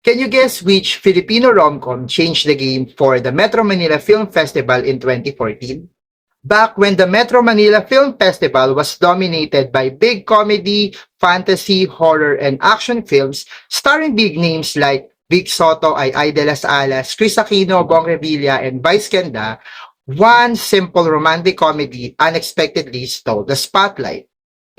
Can you guess which Filipino rom-com changed the game for the Metro Manila Film Festival in 2014? Back when the Metro Manila Film Festival was dominated by big comedy, fantasy, horror, and action films starring big names like Vic Soto, Ay de las Alas, Chris Aquino, Bong Revilla, and Vice Ganda, one simple romantic comedy unexpectedly stole the spotlight.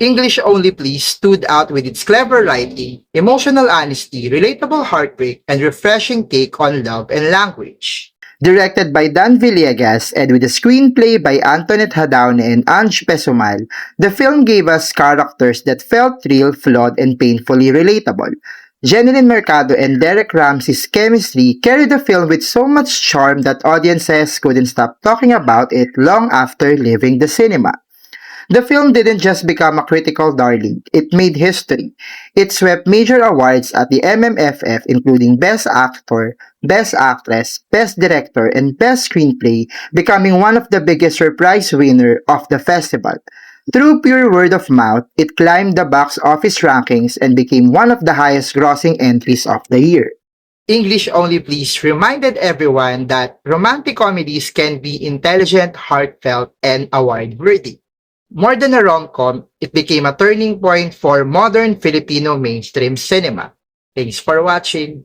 English Only Please stood out with its clever writing, emotional honesty, relatable heartbreak, and refreshing take on love and language. Directed by Dan Villegas and with a screenplay by Antoinette Hadaone and Ange Pesumal, the film gave us characters that felt real, flawed, and painfully relatable. Jeneline Mercado and Derek Ramsey's chemistry carried the film with so much charm that audiences couldn't stop talking about it long after leaving the cinema. The film didn't just become a critical darling, it made history. It swept major awards at the MMFF including Best Actor, Best Actress, Best Director, and Best Screenplay, becoming one of the biggest surprise winner of the festival. Through pure word of mouth, it climbed the box office rankings and became one of the highest grossing entries of the year. English Only Please reminded everyone that romantic comedies can be intelligent, heartfelt, and award-worthy. More than a rom-com, it became a turning point for modern Filipino mainstream cinema. Thanks for watching.